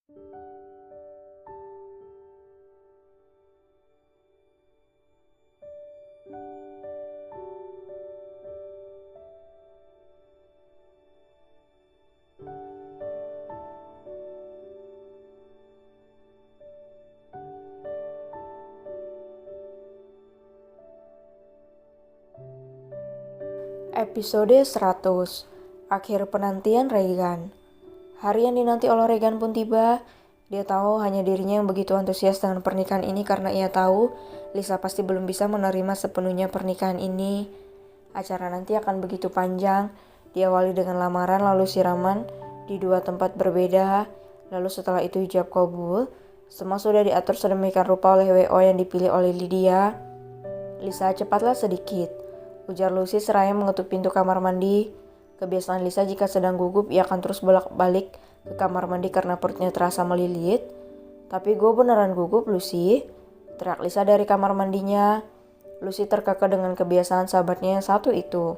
Episode 100. Akhir penantian Regan. Hari yang dinanti oleh Regan pun tiba. Dia tahu hanya dirinya yang begitu antusias dengan pernikahan ini karena ia tahu Lisa pasti belum bisa menerima sepenuhnya pernikahan ini. Acara nanti akan begitu panjang. Diawali dengan lamaran lalu siraman di dua tempat berbeda. Lalu setelah itu ijab kabul. Semua sudah diatur sedemikian rupa oleh WO yang dipilih oleh Lydia. Lisa, cepatlah sedikit, ujar Lucy seraya mengetuk pintu kamar mandi. Kebiasaan Lisa jika sedang gugup, ia akan terus bolak-balik ke kamar mandi karena perutnya terasa melilit. Tapi gue beneran gugup, Lucy, teriak Lisa dari kamar mandinya. Lucy terkekeh dengan kebiasaan sahabatnya yang satu itu.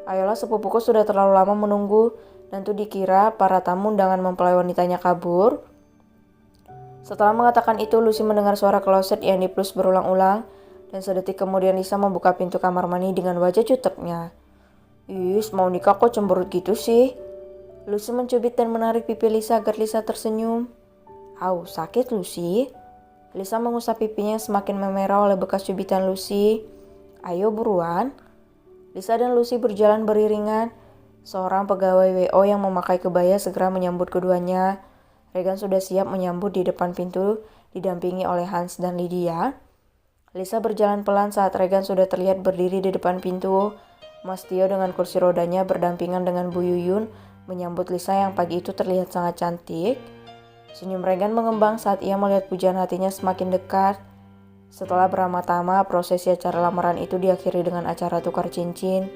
Ayolah, sepupuku sudah terlalu lama menunggu, dan tuh dikira para tamu undangan mempelai wanitanya kabur. Setelah mengatakan itu, Lucy mendengar suara kloset yang diplus berulang-ulang. Dan sedetik kemudian Lisa membuka pintu kamar mandi dengan wajah juteknya. Is, mau nikah kok cemberut gitu sih? Lucy mencubit dan menarik pipi Lisa agar Lisa tersenyum. Au, sakit Lucy? Lisa mengusap pipinya yang semakin memerah oleh bekas cubitan Lucy. Ayo buruan. Lisa dan Lucy berjalan beriringan. Seorang pegawai WO yang memakai kebaya segera menyambut keduanya. Regan sudah siap menyambut di depan pintu didampingi oleh Hans dan Lydia. Lisa berjalan pelan saat Regan sudah terlihat berdiri di depan pintu. Mas Tio dengan kursi rodanya berdampingan dengan Bu Yuyun menyambut Lisa yang pagi itu terlihat sangat cantik. Senyum Regan mengembang saat ia melihat pujian hatinya semakin dekat. Setelah beramah-tamah, prosesi acara lamaran itu diakhiri dengan acara tukar cincin.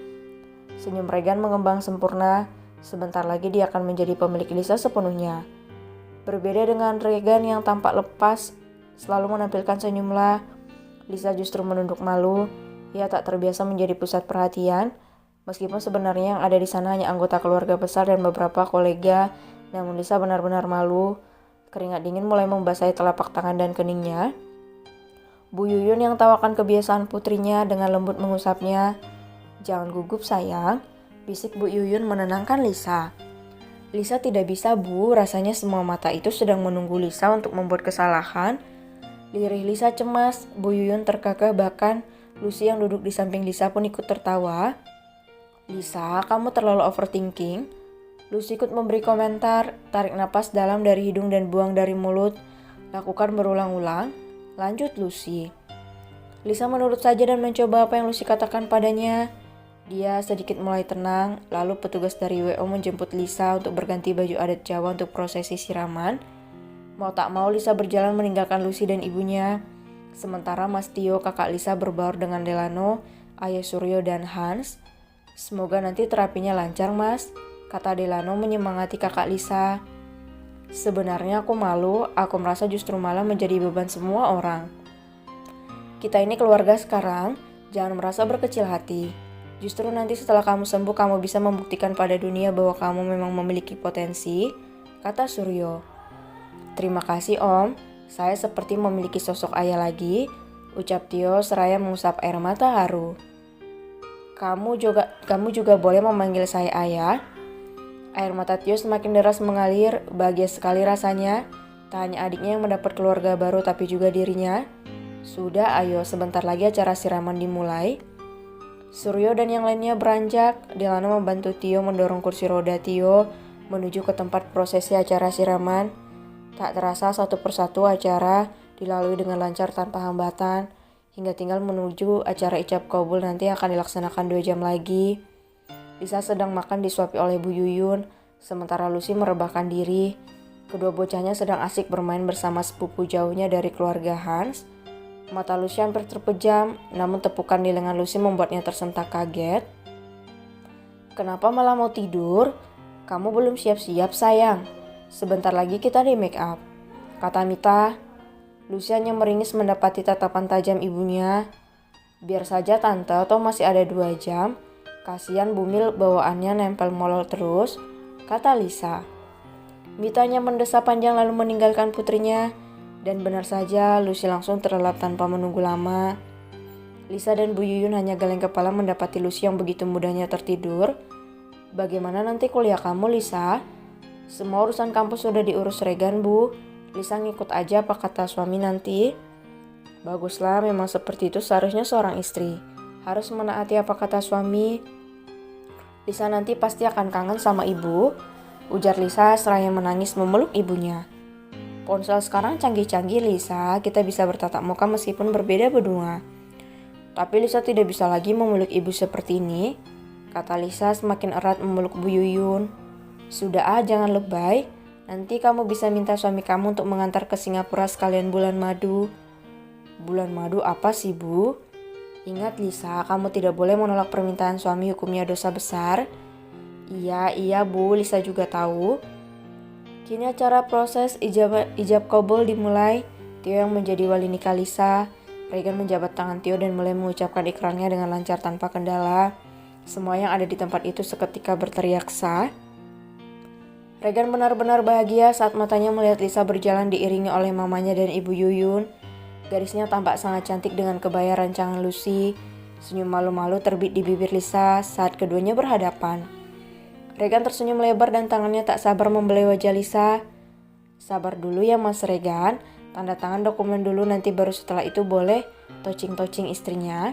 Senyum Regan mengembang sempurna. Sebentar lagi dia akan menjadi pemilik Lisa sepenuhnya. Berbeda dengan Regan yang tampak lepas, selalu menampilkan senyumlah, Lisa justru menunduk malu. Ia tak terbiasa menjadi pusat perhatian. Meskipun sebenarnya yang ada di sana hanya anggota keluarga besar dan beberapa kolega, namun Lisa benar-benar malu. Keringat dingin mulai membasahi telapak tangan dan keningnya. Bu Yuyun yang tawakan kebiasaan putrinya dengan lembut mengusapnya. Jangan gugup sayang, bisik Bu Yuyun menenangkan Lisa. Lisa tidak bisa Bu, rasanya semua mata itu sedang menunggu Lisa untuk membuat kesalahan. Lirih Lisa cemas, Bu Yuyun terkekeh bahkan Lucy yang duduk di samping Lisa pun ikut tertawa. Lisa, kamu terlalu overthinking. Lucy ikut memberi komentar, tarik napas dalam dari hidung dan buang dari mulut. Lakukan berulang-ulang. Lanjut Lucy. Lisa menurut saja dan mencoba apa yang Lucy katakan padanya. Dia sedikit mulai tenang, lalu petugas dari WO menjemput Lisa untuk berganti baju adat Jawa untuk prosesi siraman. Mau tak mau Lisa berjalan meninggalkan Lucy dan ibunya. Sementara Mas Tio, kakak Lisa berbaur dengan Delano, ayah Suryo dan Hans. Semoga nanti terapinya lancar Mas, kata Delano menyemangati kakak Lisa. Sebenarnya aku malu, aku merasa justru malah menjadi beban semua orang. Kita ini keluarga sekarang, jangan merasa berkecil hati. Justru nanti setelah kamu sembuh kamu bisa membuktikan pada dunia bahwa kamu memang memiliki potensi, kata Suryo. Terima kasih Om, saya seperti memiliki sosok ayah lagi, ucap Tio seraya mengusap air mata haru. Kamu juga boleh memanggil saya ayah. Air mata Tio semakin deras mengalir, bahagia sekali rasanya. Tak hanya adiknya yang mendapat keluarga baru tapi juga dirinya. Sudah, ayo sebentar lagi acara siraman dimulai. Suryo dan yang lainnya beranjak. Delano membantu Tio mendorong kursi roda Tio menuju ke tempat prosesi acara siraman. Tak terasa satu persatu acara dilalui dengan lancar tanpa hambatan, hingga tinggal menuju acara ijab kabul nanti yang akan dilaksanakan 2 jam lagi. Lisa sedang makan disuapi oleh Bu Yuyun, sementara Lucy merebahkan diri. Kedua bocahnya sedang asik bermain bersama sepupu jauhnya dari keluarga Hans. Mata Lucy hampir terpejam, namun tepukan di lengan Lucy membuatnya tersentak kaget. Kenapa malah mau tidur? Kamu belum siap-siap sayang. Sebentar lagi kita di make up, kata Mita. Lucy hanya meringis mendapati tatapan tajam ibunya. Biar saja tante, toh masih ada 2 jam. Kasihan Bumil bawaannya nempel molor terus, kata Lisa. Mitanya mendesah panjang lalu meninggalkan putrinya. Dan benar saja, Lucy langsung terlelap tanpa menunggu lama. Lisa dan Bu Yuyun hanya geleng kepala mendapati Lucy yang begitu mudahnya tertidur. Bagaimana nanti kuliah kamu, Lisa? Semua urusan kampus sudah diurus Regan, Bu. Lisa ngikut aja apa kata suami nanti. Baguslah, memang seperti itu seharusnya seorang istri. Harus menaati apa kata suami. Lisa nanti pasti akan kangen sama ibu, ujar Lisa seraya menangis memeluk ibunya. Ponsel sekarang canggih-canggih, Lisa, kita bisa bertatap muka meskipun berbeda benua. Tapi Lisa tidak bisa lagi memeluk ibu seperti ini, kata Lisa semakin erat memeluk Bu Yuyun. Sudah jangan lebay, nanti kamu bisa minta suami kamu untuk mengantar ke Singapura sekalian bulan madu. Bulan madu apa sih, Bu? Ingat Lisa, kamu tidak boleh menolak permintaan suami, hukumnya dosa besar. Iya Bu, Lisa juga tahu. Kini acara proses ijab kabul dimulai. Tio yang menjadi wali nikah Lisa. Regan menjabat tangan Tio dan mulai mengucapkan ikrarnya dengan lancar tanpa kendala. Semua yang ada di tempat itu seketika berteriak sah. Regan benar-benar bahagia saat matanya melihat Lisa berjalan diiringi oleh mamanya dan Ibu Yuyun. Garisnya tampak sangat cantik dengan kebaya rancangan Lucy. Senyum malu-malu terbit di bibir Lisa saat keduanya berhadapan. Regan tersenyum lebar dan tangannya tak sabar membelai wajah Lisa. Sabar dulu ya Mas Regan, tanda tangan dokumen dulu nanti baru setelah itu boleh touching-touching istrinya.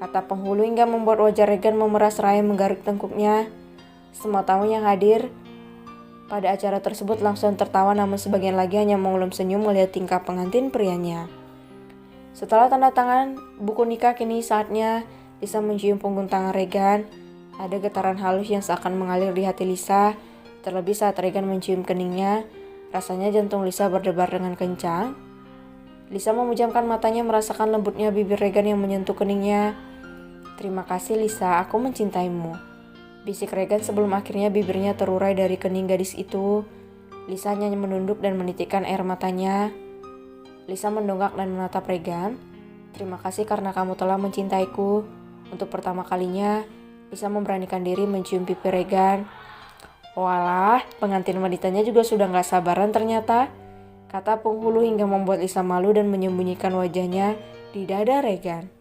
Kata penghulu hingga membuat wajah Regan memeras seraya menggaruk tengkuknya. Semua tamu yang hadir pada acara tersebut langsung tertawa, namun sebagian lagi hanya mengulum senyum melihat tingkah pengantin prianya. Setelah tanda tangan buku nikah, kini saatnya Lisa mencium punggung tangan Regan. Ada getaran halus yang seakan mengalir di hati Lisa, terlebih saat Regan mencium keningnya. Rasanya jantung Lisa berdebar dengan kencang. Lisa memejamkan matanya merasakan lembutnya bibir Regan yang menyentuh keningnya. Terima kasih Lisa, aku mencintaimu, bisik Regan sebelum akhirnya bibirnya terurai dari kening gadis itu. Lisa hanya menunduk dan menitikkan air matanya. Lisa mendongak dan menatap Regan. Terima kasih karena kamu telah mencintaiku. Untuk pertama kalinya, Lisa memberanikan diri mencium pipi Regan. Walah, pengantin wanitanya juga sudah gak sabaran ternyata, kata penghulu hingga membuat Lisa malu dan menyembunyikan wajahnya di dada Regan.